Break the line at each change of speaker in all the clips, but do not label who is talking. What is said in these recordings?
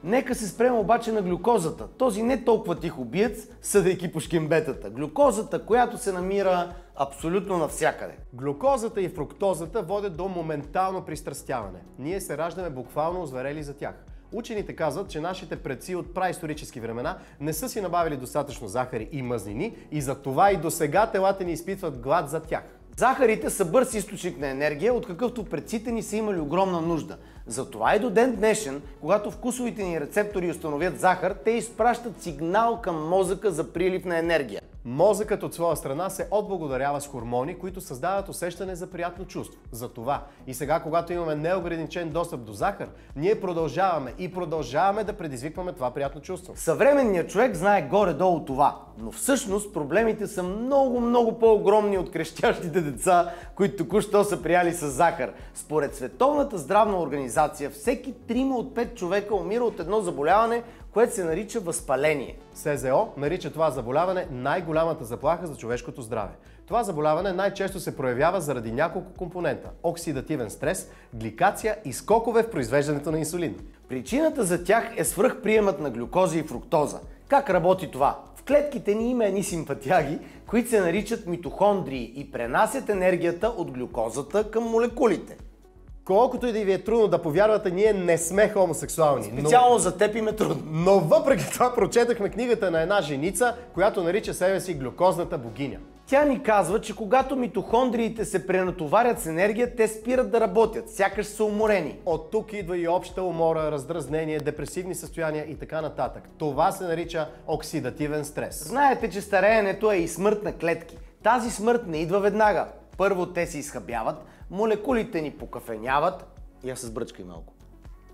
Нека се спрем обаче на глюкозата. Този не толкова тих убиец, съдейки по шкембетата. Глюкозата, която се намира абсолютно навсякъде.
Глюкозата и фруктозата водят до моментално пристрастяване. Ние се раждаме буквално озверели за тях. Учените казват, че нашите предци от праисторически времена не са си набавили достатъчно захари и мазнини и затова и до сега телата ни изпитват глад за тях.
Захарите са бърз източник на енергия, от какъвто предците ни са имали огромна нужда. Затова и до ден днешен, когато вкусовите ни рецептори установят захар, те изпращат сигнал към мозъка за прилив на енергия.
Мозъкът от своя страна се отблагодарява с хормони, които създават усещане за приятно чувство. Затова и сега, когато имаме неограничен достъп до захар, ние продължаваме да предизвикваме това приятно чувство.
Съвременният човек знае горе-долу това, но всъщност проблемите са много по-огромни от крещящите деца, които току-що са прияли с захар. Според Световната здравна организация, всеки 3 от 5 човека умира от едно заболяване, което се нарича възпаление.
СЗО нарича това заболяване най-голямата заплаха за човешкото здраве. Това заболяване най-често се проявява заради няколко компонента – оксидативен стрес, гликация и скокове в произвеждането на инсулин.
Причината за тях е свръхприемът на глюкоза и фруктоза. Как работи това? В клетките ни има едни симпатяги, които се наричат митохондрии и пренасят енергията от глюкозата към молекулите.
Колкото и да ви е трудно да повярвате, ние не сме хомосексуални.
Специално за теб им е трудно.
Но въпреки това прочетахме книгата на една женица, която нарича себе си глюкозната богиня.
Тя ни казва, че когато митохондриите се пренатоварят с енергия, те спират да работят, сякаш са уморени.
От тук идва и обща умора, раздразнение, депресивни състояния и така нататък. Това се нарича оксидативен стрес.
Знаете, че стареенето е и смърт на клетки. Тази смърт не идва веднага. Първо те се изхабяват, молекулите ни покафеняват. Я се сбръчкай малко.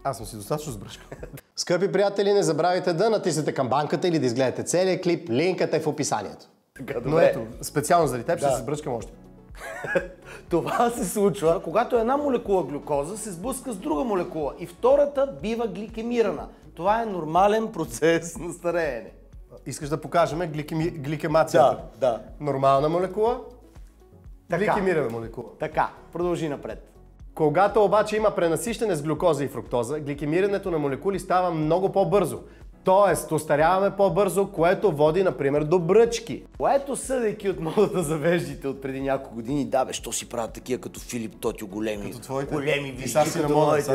Аз съм си достатъчно сбръчкал. Скъпи приятели, не забравяйте да натиснете камбанката или да изгледате целият клип. Линкът е в описанието.
Така,
но ето, специално заради теб ще се сбръчкам още.
Това се случва, когато една молекула глюкоза се сблъска с друга молекула и втората бива гликемирана. Това е нормален процес на стареене.
Искаш да покажем гликемацията?
Да.
Нормална молекула, гликемирана молекула.
Така, продължи напред.
Когато обаче има пренасищане с глюкоза и фруктоза, гликемирането на молекули става много по-бързо. Тоест, остаряваме по-бързо, което води, например, до бръчки.
Което съдейки от модата за веждите от преди няколко години, да бе, що си правят такива като Филип Тотю, големи,
като твоите?
големи вижди,
като моите.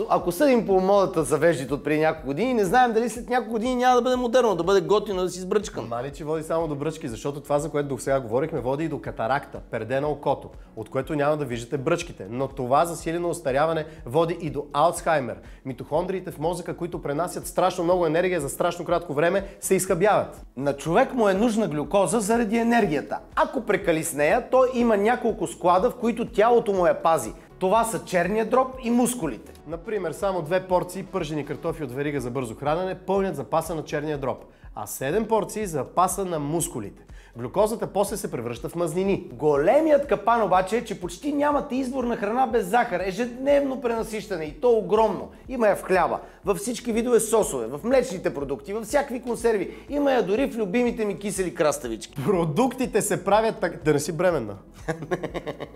Ако съдим по модата за веждите от преди няколко години, не знаем дали след няколко години няма да бъде модерно, да бъде готино да си сбръчкам.
Мали, че води само до бръчки, защото това, за което до сега говорихме, води и до катаракта, перде на окото, от което няма да виждате бръчките. Но това засилено остаряване води и до Алцхаймер. Митохондриите в мозъка, които пренасят страшно много енергия за страшно кратко време, се изхабяват.
На човек му е нужна глюкоза заради енергията. Ако прекали с нея, той има няколко склада, в които тялото му я пази. Това са черния дроб и мускулите.
Например, само 2 порции пържени картофи от верига за бързо хранене пълнят запаса на черния дроб, а 7 порции запаса на мускулите. Глюкозата после се превръща в мазнини.
Големият капан обаче е, че почти нямате избор на храна без захар. Ежедневно пренасищане и то огромно. Има я в хляба, във всички видове сосове, в млечните продукти, във всякакви консерви. Има я дори в любимите ми кисели краставички.
Продуктите се правят така... Да не си бременна.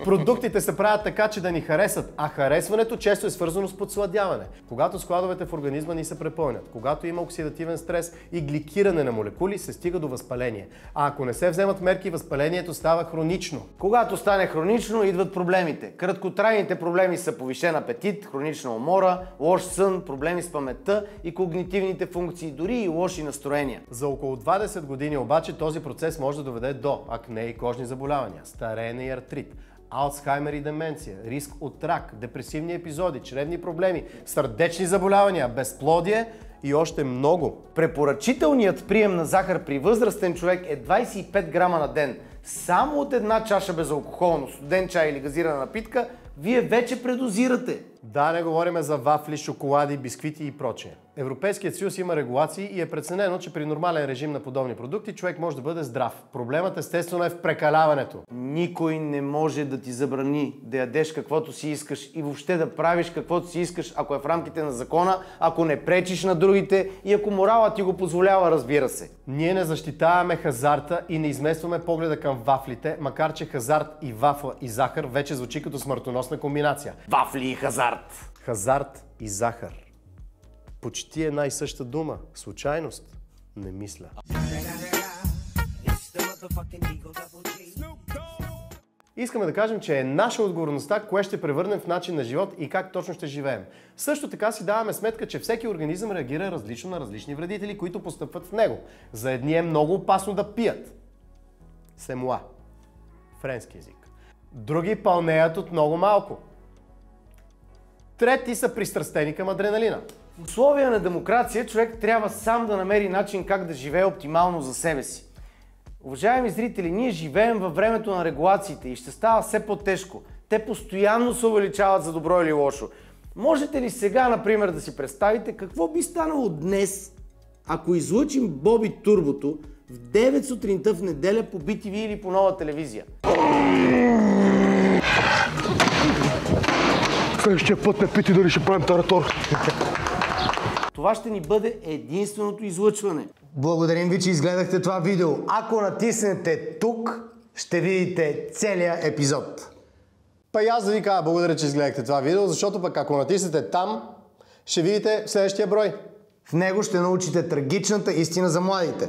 Продуктите се правят така, че да ни харесат, а харесването често е свързано с подсладяване. Когато складовете в организма ни се препълнят, когато има оксидативен стрес и гликиране на молекули, се стига до възпаление. А ако не се вземат мерки, възпалението става хронично.
Когато стане хронично, идват проблемите. Краткотрайните проблеми са повишен апетит, хронична умора, лош сън, проблеми с паметта и когнитивните функции, дори и лоши настроения.
За около 20 години обаче този процес може да доведе до акне и кожни заболявания, стареене и артрит, Алцхаймер и деменция, риск от рак, депресивни епизоди, чревни проблеми, сърдечни заболявания, безплодие и още много.
Препоръчителният прием на захар при възрастен човек е 25 грама на ден. Само от една чаша безалкохолно, студен чай или газирана напитка, вие вече предозирате.
Да, не говорим за вафли, шоколади, бисквити и прочее. Европейският съюз има регулации и е преценено, че при нормален режим на подобни продукти човек може да бъде здрав. Проблемът естествено е в прекаляването.
Никой не може да ти забрани да ядеш каквото си искаш и въобще да правиш каквото си искаш, ако е в рамките на закона, ако не пречиш на другите и ако моралът ти го позволява, разбира се.
Ние не защитаваме хазарта и не изместваме погледа към вафлите, макар че хазарт и вафла и захар вече звучи като смъртоносна комбинация.
Вафли и хазарт.
Хазарт и захар. Почти една и съща дума. Случайност? Не мисля. Искаме да кажем, че е наша отговорността, кое ще превърнем в начин на живот и как точно ще живеем. Също така си даваме сметка, че всеки организъм реагира различно на различни вредители, които постъпват в него. За едни е много опасно да пият. Семуа. Френски език. Други пълнеят от много малко. Трети са пристрастени към адреналина.
В условия на демокрация човек трябва сам да намери начин как да живее оптимално за себе си. Уважаеми зрители, ние живеем във времето на регулациите и ще става все по-тежко. Те постоянно се увеличават за добро или лошо. Можете ли сега, например, да си представите какво би станало днес, ако излъчим Боби Турбото в 9 сутринта в неделя по BTV или по Нова телевизия?
Следващия път ме пити дали ще правим таратор.
Това ще ни бъде единственото излъчване. Благодарим ви, че изгледахте това видео. Ако натиснете тук, ще видите целия епизод.
Па и аз да ви кажа благодаря, че изгледахте това видео, защото пък ако натиснете там, ще видите следващия брой.
В него ще научите трагичната истина за младите.